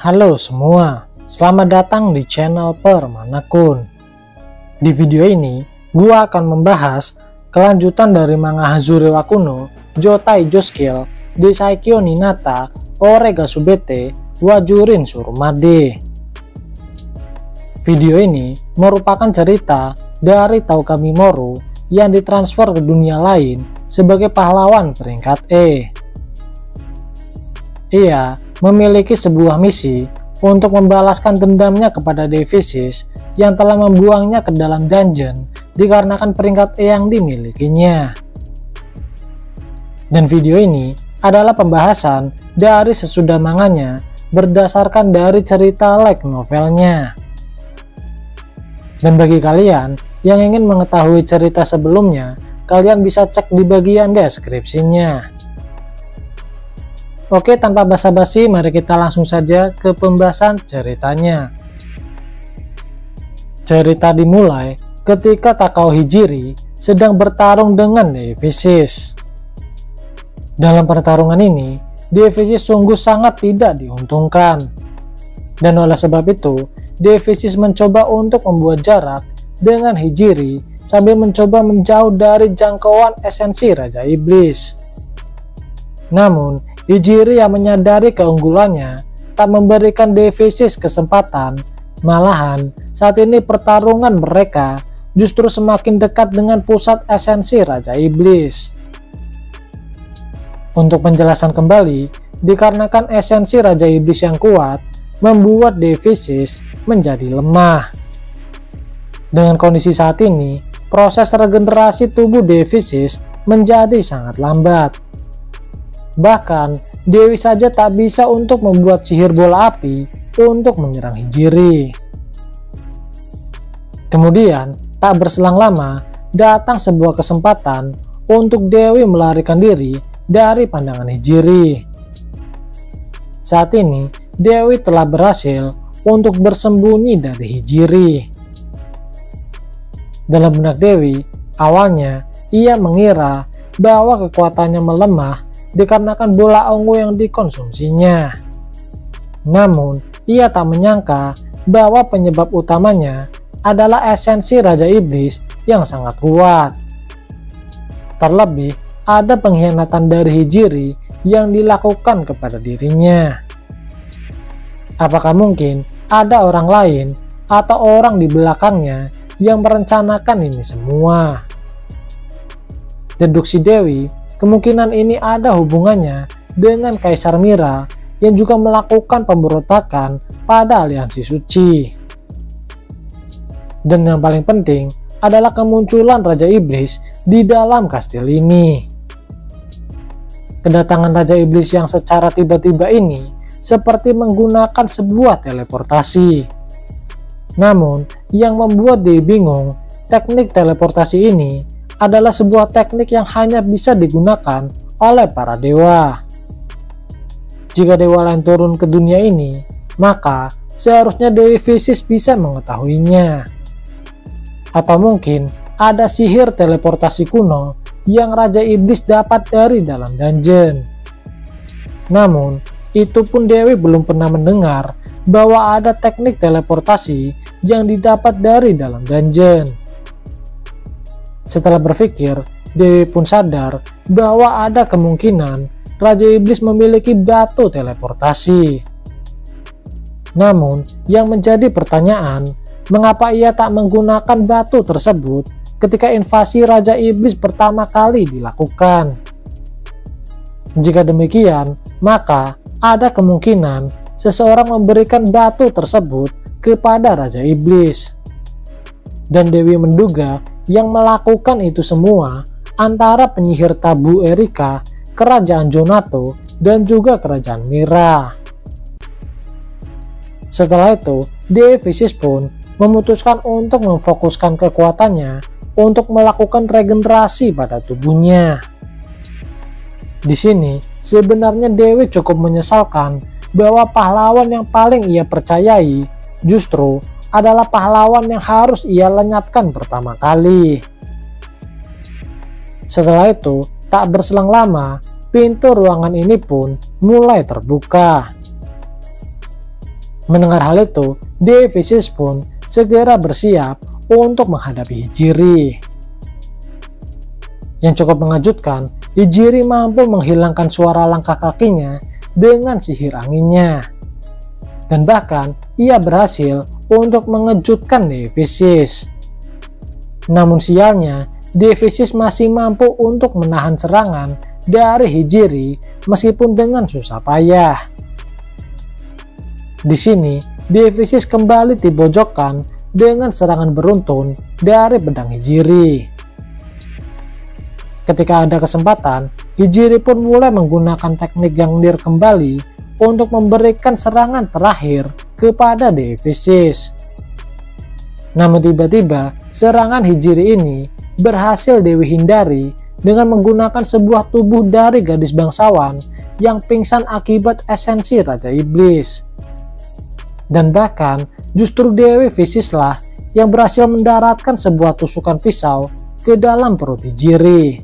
Halo semua, selamat datang di channel Permanakun. Di video ini, gua akan membahas kelanjutan dari manga Hazure wa Kuno, Joutai Jouskyll, Desaikyo Ninata, Orega Subete, Wajurin Surumade. Video ini merupakan cerita dari Tauka Mimoru yang ditransfer ke dunia lain sebagai pahlawan peringkat E. Ia memiliki sebuah misi untuk membalaskan dendamnya kepada Devisis yang telah membuangnya ke dalam dungeon dikarenakan peringkat E yang dimilikinya. Dan video ini adalah pembahasan dari sesudah manganya berdasarkan dari cerita light novelnya. Dan bagi kalian yang ingin mengetahui cerita sebelumnya, kalian bisa cek di bagian deskripsinya. Oke, tanpa basa-basi, mari kita langsung saja ke pembahasan ceritanya. Cerita dimulai ketika Takao Hijiri sedang bertarung dengan Devisis. Dalam pertarungan ini, Devisis sungguh sangat tidak diuntungkan. Dan oleh sebab itu, Devisis mencoba untuk membuat jarak dengan Hijiri sambil mencoba menjauh dari jangkauan esensi Raja Iblis. Namun, Hijiri yang menyadari keunggulannya tak memberikan Devisis kesempatan. Malahan, saat ini pertarungan mereka justru semakin dekat dengan pusat esensi Raja Iblis. Untuk penjelasan kembali, dikarenakan esensi Raja Iblis yang kuat membuat Devisis menjadi lemah. Dengan kondisi saat ini, proses regenerasi tubuh Devisis menjadi sangat lambat. Bahkan, Dewi saja tak bisa untuk membuat sihir bola api untuk menyerang Hijiri. Kemudian, tak berselang lama, datang sebuah kesempatan untuk Dewi melarikan diri dari pandangan Hijiri. Saat ini, Dewi telah berhasil untuk bersembunyi dari Hijiri. Dalam benak Dewi, awalnya ia mengira bahwa kekuatannya melemah dikarenakan bola ungu yang dikonsumsinya. Namun, ia tak menyangka bahwa penyebab utamanya adalah esensi Raja Iblis yang sangat kuat. Terlebih, ada pengkhianatan dari Hijiri yang dilakukan kepada dirinya. Apakah mungkin ada orang lain atau orang di belakangnya yang merencanakan ini semua? Deduksi Dewi, kemungkinan ini ada hubungannya dengan Kaisar Mira yang juga melakukan pemberontakan pada aliansi suci. Dan yang paling penting adalah kemunculan Raja Iblis di dalam kastil ini. Kedatangan Raja Iblis yang secara tiba-tiba ini seperti menggunakan sebuah teleportasi. Namun, yang membuat Dewi bingung, teknik teleportasi ini adalah sebuah teknik yang hanya bisa digunakan oleh para dewa. Jika dewa lain turun ke dunia ini, maka seharusnya Devisis bisa mengetahuinya. Atau mungkin ada sihir teleportasi kuno yang Raja Iblis dapat dari dalam dungeon. Namun, itu pun Dewi belum pernah mendengar bahwa ada teknik teleportasi yang didapat dari dalam dungeon. Setelah berpikir, Dewi pun sadar bahwa ada kemungkinan Raja Iblis memiliki batu teleportasi. Namun, yang menjadi pertanyaan, mengapa ia tak menggunakan batu tersebut ketika invasi Raja Iblis pertama kali dilakukan? Jika demikian, maka ada kemungkinan seseorang memberikan batu tersebut kepada Raja Iblis. Dan Dewi menduga yang melakukan itu semua antara penyihir tabu Erika, kerajaan Jonato, dan juga kerajaan Mira. Setelah itu, Devisis pun memutuskan untuk memfokuskan kekuatannya untuk melakukan regenerasi pada tubuhnya. Di sini, sebenarnya Dewi cukup menyesalkan bahwa pahlawan yang paling ia percayai justru adalah pahlawan yang harus ia lenyapkan pertama kali. Setelah itu, tak berselang lama, pintu ruangan ini pun mulai terbuka. Mendengar hal itu, Devisis pun segera bersiap untuk menghadapi Hijiri. Yang cukup mengejutkan, Hijiri mampu menghilangkan suara langkah kakinya dengan sihir anginnya. Dan bahkan ia berhasil untuk mengejutkan Devisis. Namun sialnya, Devisis masih mampu untuk menahan serangan dari Hijiri meskipun dengan susah payah. Di sini, Devisis kembali dipojokkan dengan serangan beruntun dari pedang Hijiri. Ketika ada kesempatan, Hijiri pun mulai menggunakan teknik Gungnir kembali untuk memberikan serangan terakhir kepada Devisis. Namun tiba-tiba, serangan Hijiri ini berhasil Dewi hindari dengan menggunakan sebuah tubuh dari gadis bangsawan yang pingsan akibat esensi Raja Iblis. Dan bahkan justru Devisis lah yang berhasil mendaratkan sebuah tusukan pisau ke dalam perut Hijiri.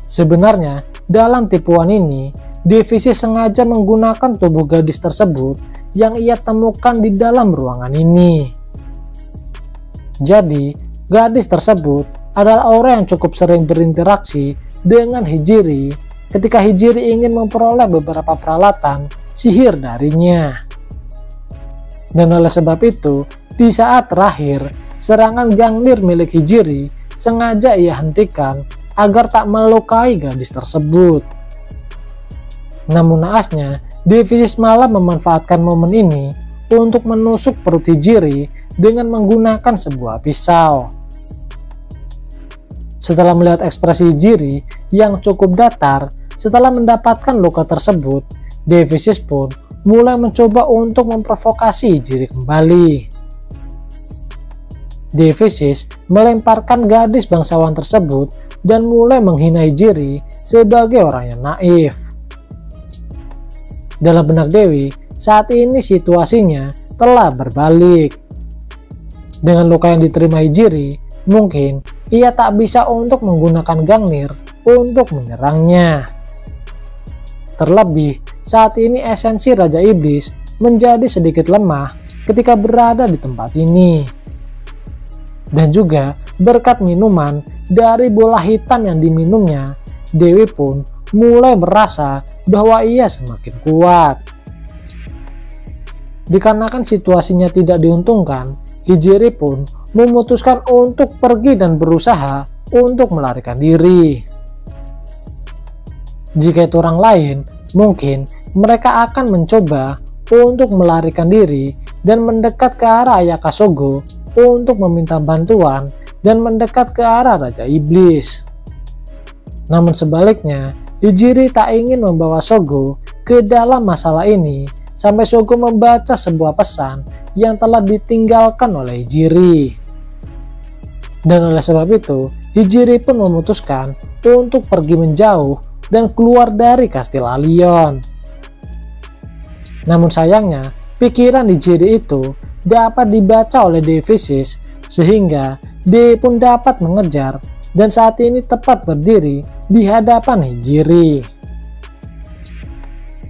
Sebenarnya dalam tipuan ini, Devisis sengaja menggunakan tubuh gadis tersebut yang ia temukan di dalam ruangan ini. Jadi, gadis tersebut adalah orang yang cukup sering berinteraksi dengan Hijiri ketika Hijiri ingin memperoleh beberapa peralatan sihir darinya. Dan oleh sebab itu, di saat terakhir, serangan Gungnir milik Hijiri sengaja ia hentikan agar tak melukai gadis tersebut. Namun naasnya, Devisis malah memanfaatkan momen ini untuk menusuk perut Hijiri dengan menggunakan sebuah pisau. Setelah melihat ekspresi Hijiri yang cukup datar setelah mendapatkan luka tersebut, Devisis pun mulai mencoba untuk memprovokasi Hijiri kembali. Devisis melemparkan gadis bangsawan tersebut dan mulai menghina Hijiri sebagai orang yang naif. Dalam benak Dewi, saat ini situasinya telah berbalik. Dengan luka yang diterima Hijiri, mungkin ia tak bisa untuk menggunakan Gungnir untuk menyerangnya. Terlebih, saat ini esensi Raja Iblis menjadi sedikit lemah ketika berada di tempat ini. Dan juga berkat minuman dari bola hitam yang diminumnya, Dewi pun mulai merasa bahwa ia semakin kuat. Dikarenakan situasinya tidak diuntungkan, Hijiri pun memutuskan untuk pergi dan berusaha untuk melarikan diri. Jika itu orang lain, mungkin mereka akan mencoba untuk melarikan diri dan mendekat ke arah Ayaka Sogo untuk meminta bantuan dan mendekat ke arah Raja Iblis. Namun sebaliknya, Hijiri tak ingin membawa Sogo ke dalam masalah ini sampai Sogo membaca sebuah pesan yang telah ditinggalkan oleh Hijiri. Dan oleh sebab itu, Hijiri pun memutuskan untuk pergi menjauh dan keluar dari Kastil Allion. Namun sayangnya, pikiran Hijiri itu dapat dibaca oleh Devisis sehingga dia pun dapat mengejar dan saat ini tepat berdiri di hadapan Hijiri.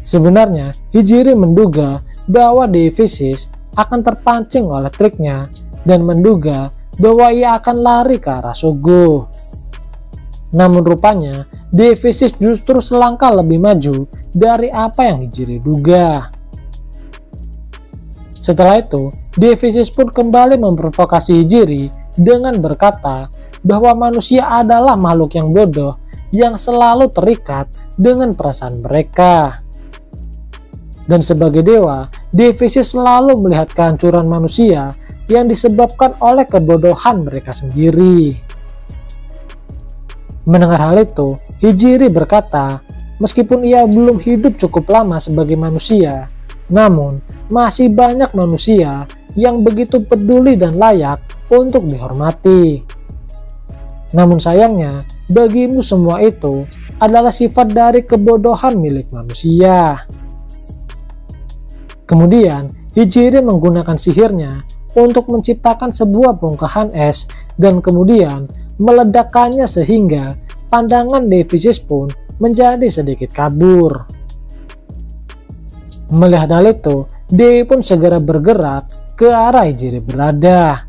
Sebenarnya Hijiri menduga bahwa Devisis akan terpancing oleh triknya dan menduga bahwa ia akan lari ke arah Sogo. Namun rupanya Devisis justru selangkah lebih maju dari apa yang Hijiri duga. Setelah itu, Devisis pun kembali memprovokasi Hijiri dengan berkata bahwa manusia adalah makhluk yang bodoh yang selalu terikat dengan perasaan mereka. Dan sebagai dewa, Devisis selalu melihat kehancuran manusia yang disebabkan oleh kebodohan mereka sendiri. Mendengar hal itu, Hijiri berkata, meskipun ia belum hidup cukup lama sebagai manusia, namun masih banyak manusia yang begitu peduli dan layak untuk dihormati. Namun sayangnya, bagimu semua itu adalah sifat dari kebodohan milik manusia. Kemudian, Hijiri menggunakan sihirnya untuk menciptakan sebuah bongkahan es dan kemudian meledakkannya sehingga pandangan Devisis pun menjadi sedikit kabur. Melihat hal itu, Dewi pun segera bergerak ke arah Hijri berada.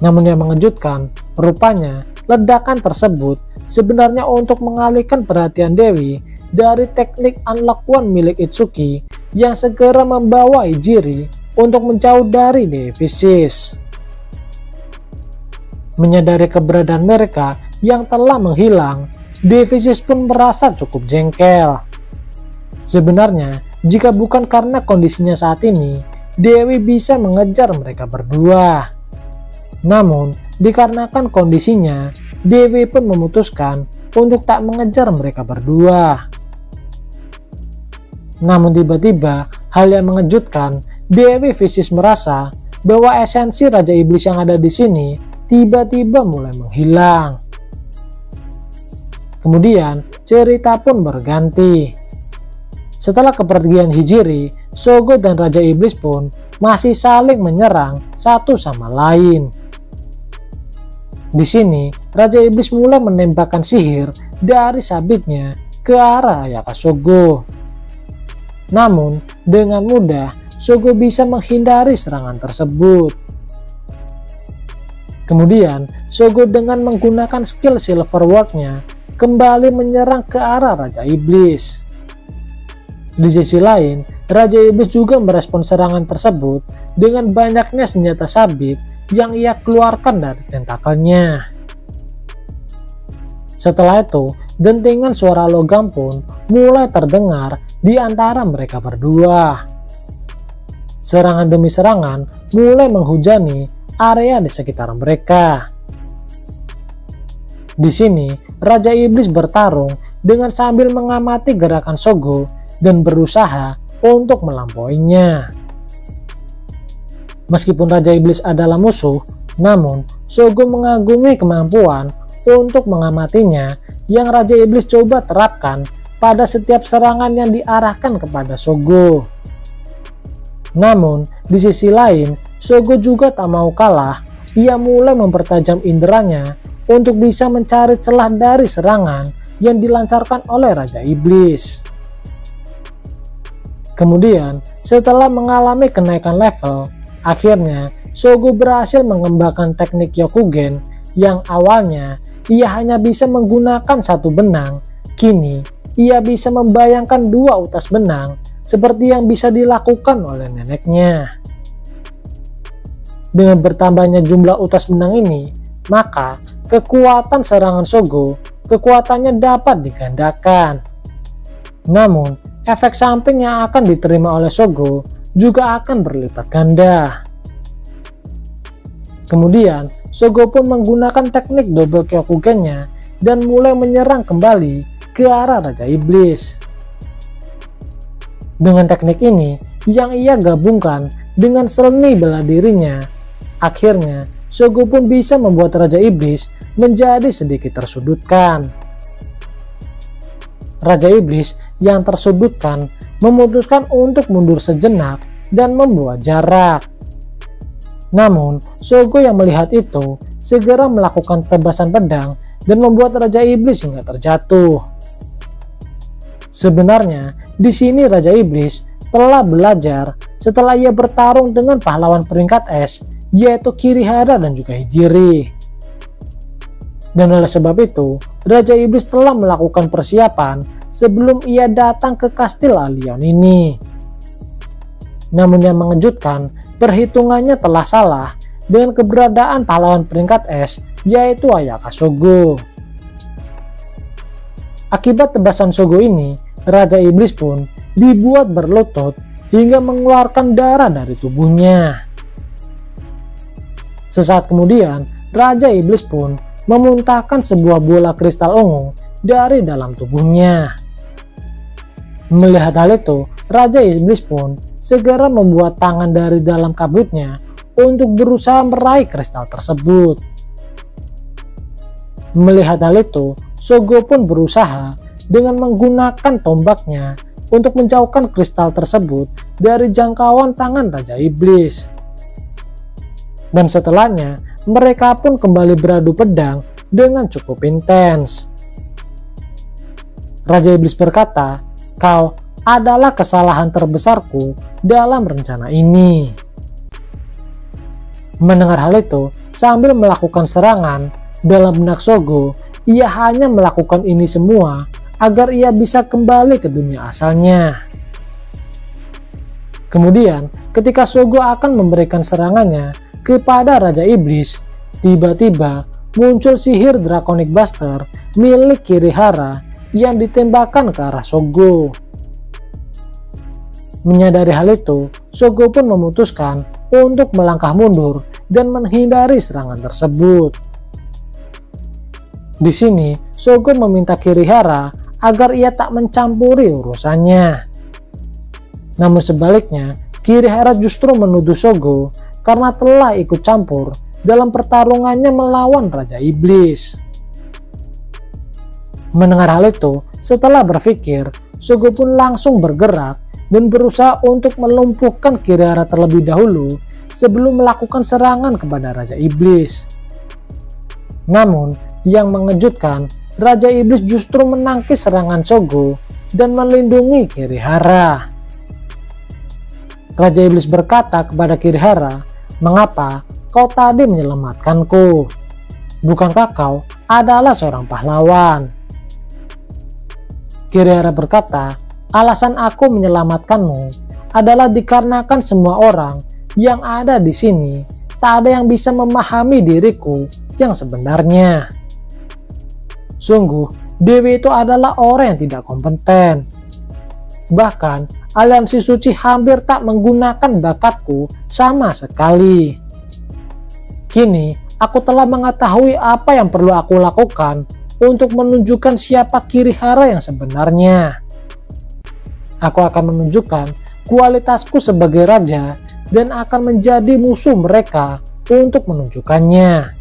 Namun yang mengejutkan, rupanya ledakan tersebut sebenarnya untuk mengalihkan perhatian Dewi dari teknik unlock one milik Itsuki yang segera membawa Hijri untuk menjauh dari Dewi Fisis. Menyadari keberadaan mereka yang telah menghilang, Dewi Fisis pun merasa cukup jengkel. Sebenarnya, jika bukan karena kondisinya saat ini, Dewi bisa mengejar mereka berdua. Namun, dikarenakan kondisinya, Dewi pun memutuskan untuk tak mengejar mereka berdua. Namun tiba-tiba, hal yang mengejutkan, Dewi Fisis merasa bahwa esensi Raja Iblis yang ada di sini tiba-tiba mulai menghilang. Kemudian, cerita pun berganti. Setelah kepergian Hijri, Shogo dan Raja Iblis pun masih saling menyerang satu sama lain. Di sini, Raja Iblis mulai menembakkan sihir dari sabitnya ke arah Ayaka Shogo. Namun, dengan mudah, Shogo bisa menghindari serangan tersebut. Kemudian, Shogo dengan menggunakan skill Silver Ward-nya kembali menyerang ke arah Raja Iblis. Di sisi lain, Raja Iblis juga merespon serangan tersebut dengan banyaknya senjata sabit yang ia keluarkan dari tentakelnya. Setelah itu, dentingan suara logam pun mulai terdengar di antara mereka berdua. Serangan demi serangan mulai menghujani area di sekitar mereka. Di sini, Raja Iblis bertarung dengan sambil mengamati gerakan Shogo dan berusaha untuk melampauinya. Meskipun Raja Iblis adalah musuh, namun Shogo mengagumi kemampuan untuk mengamatinya yang Raja Iblis coba terapkan pada setiap serangan yang diarahkan kepada Shogo. Namun, di sisi lain, Shogo juga tak mau kalah. Ia mulai mempertajam inderanya untuk bisa mencari celah dari serangan yang dilancarkan oleh Raja Iblis. Kemudian, setelah mengalami kenaikan level, akhirnya Shogo berhasil mengembangkan teknik Yokugen yang awalnya ia hanya bisa menggunakan satu benang. Kini, ia bisa membayangkan dua utas benang seperti yang bisa dilakukan oleh neneknya. Dengan bertambahnya jumlah utas benang ini, maka kekuatan serangan Shogo kekuatannya dapat digandakan. Namun, efek samping yang akan diterima oleh Shogo juga akan berlipat ganda. Kemudian, Shogo pun menggunakan teknik double Kyokugen-nya dan mulai menyerang kembali ke arah Raja Iblis. Dengan teknik ini yang ia gabungkan dengan seni bela dirinya, akhirnya Shogo pun bisa membuat Raja Iblis menjadi sedikit tersudutkan. Raja Iblis yang tersudutkan memutuskan untuk mundur sejenak dan membuat jarak. Namun, Shogo yang melihat itu segera melakukan tebasan pedang dan membuat Raja Iblis hingga terjatuh. Sebenarnya, di sini Raja Iblis telah belajar setelah ia bertarung dengan pahlawan peringkat es, yaitu Kirihara dan juga Hijri. Dan oleh sebab itu, Raja Iblis telah melakukan persiapan sebelum ia datang ke kastil Allion ini. Namun yang mengejutkan, perhitungannya telah salah dengan keberadaan pahlawan peringkat es, yaitu Ayaka Shogo. Akibat tebasan Shogo ini, Raja Iblis pun dibuat berlutut hingga mengeluarkan darah dari tubuhnya. Sesaat kemudian, Raja Iblis pun memuntahkan sebuah bola kristal ungu dari dalam tubuhnya. Melihat hal itu, Raja Iblis pun segera membuat tangan dari dalam kabutnya untuk berusaha meraih kristal tersebut. Melihat hal itu, Shogo pun berusaha dengan menggunakan tombaknya untuk menjauhkan kristal tersebut dari jangkauan tangan Raja Iblis. Dan setelahnya, mereka pun kembali beradu pedang dengan cukup intens. Raja Iblis berkata, "Kau adalah kesalahan terbesarku dalam rencana ini. Mendengar hal itu, sambil melakukan serangan, dalam benak Shogo, ia hanya melakukan ini semua agar ia bisa kembali ke dunia asalnya. Kemudian, ketika Shogo akan memberikan serangannya kepada Raja Iblis, tiba-tiba muncul sihir Draconic Buster milik Kirihara yang ditembakkan ke arah Shogo. Menyadari hal itu, Shogo pun memutuskan untuk melangkah mundur dan menghindari serangan tersebut. Di sini, Shogo meminta Kirihara agar ia tak mencampuri urusannya. Namun sebaliknya, Kirihara justru menuduh Shogo karena telah ikut campur dalam pertarungannya melawan Raja Iblis. Mendengar hal itu, setelah berpikir, Shogo pun langsung bergerak dan berusaha untuk melumpuhkan Kirihara terlebih dahulu sebelum melakukan serangan kepada Raja Iblis. Namun, yang mengejutkan, Raja Iblis justru menangkis serangan Shogo dan melindungi Kirihara. Raja Iblis berkata kepada Kirihara, "Mengapa kau tadi menyelamatkanku? Bukankah kau adalah seorang pahlawan?" Kirihara berkata, "Alasan aku menyelamatkanmu adalah dikarenakan semua orang yang ada di sini tak ada yang bisa memahami diriku yang sebenarnya. Sungguh, Dewi itu adalah orang yang tidak kompeten. Bahkan, aliansi suci hampir tak menggunakan bakatku sama sekali. Kini, aku telah mengetahui apa yang perlu aku lakukan untuk menunjukkan siapa Kirihara yang sebenarnya. Aku akan menunjukkan kualitasku sebagai raja dan akan menjadi musuh mereka untuk menunjukkannya."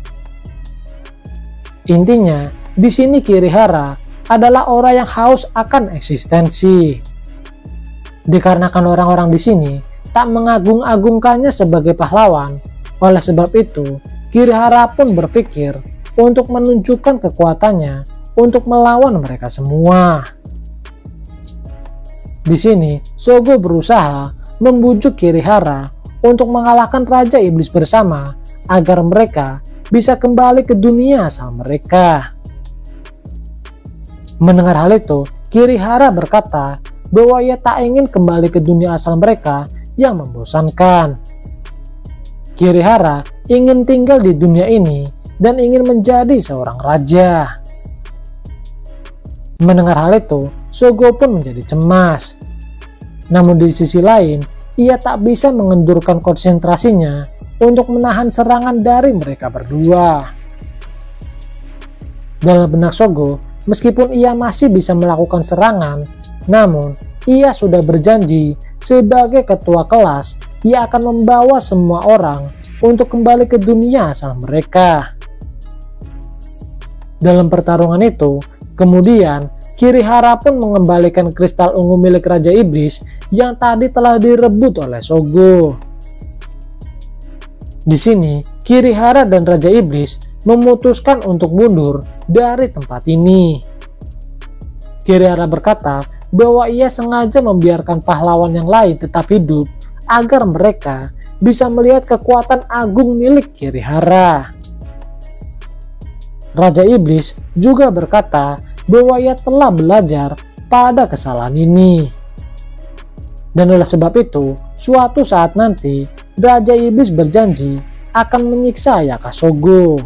Intinya, di sini Kirihara adalah orang yang haus akan eksistensi. Dikarenakan orang-orang di sini tak mengagung-agungkannya sebagai pahlawan, oleh sebab itu Kirihara pun berpikir untuk menunjukkan kekuatannya untuk melawan mereka semua. Di sini, Shogo berusaha membujuk Kirihara untuk mengalahkan Raja Iblis bersama agar mereka bisa kembali ke dunia asal mereka. Mendengar hal itu, Kirihara berkata bahwa ia tak ingin kembali ke dunia asal mereka yang membosankan. Kirihara ingin tinggal di dunia ini dan ingin menjadi seorang raja. Mendengar hal itu, Shogo pun menjadi cemas. Namun di sisi lain, ia tak bisa mengendurkan konsentrasinya untuk menahan serangan dari mereka berdua. Dalam benak Shogo, meskipun ia masih bisa melakukan serangan, namun ia sudah berjanji sebagai ketua kelas, ia akan membawa semua orang untuk kembali ke dunia asal mereka. Dalam pertarungan itu, kemudian Kirihara pun mengembalikan kristal ungu milik Raja Iblis yang tadi telah direbut oleh Shogo. Di sini, Kirihara dan Raja Iblis memutuskan untuk mundur dari tempat ini. Kirihara berkata bahwa ia sengaja membiarkan pahlawan yang lain tetap hidup agar mereka bisa melihat kekuatan agung milik Kirihara. Raja Iblis juga berkata bahwa ia telah belajar pada kesalahan ini. Dan oleh sebab itu, suatu saat nanti Raja Iblis berjanji akan menyiksa Ayaka Shogo.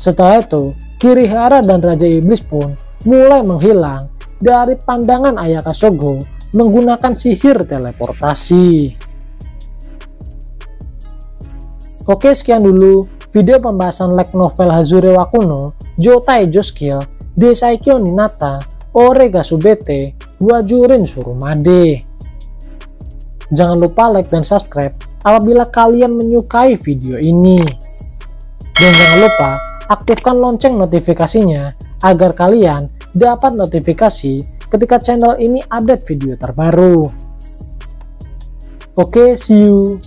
Setelah itu, Kirihara dan Raja Iblis pun mulai menghilang dari pandangan Ayaka Shogo menggunakan sihir teleportasi. Oke, sekian dulu video pembahasan light novel Hazure wa Kuno, Joutai Joskill, Desaikyo Ninata, Orega Subete, Wajurin Surumade. Jangan lupa like dan subscribe apabila kalian menyukai video ini. Dan jangan lupa aktifkan lonceng notifikasinya agar kalian dapat notifikasi ketika channel ini update video terbaru. Oke, see you.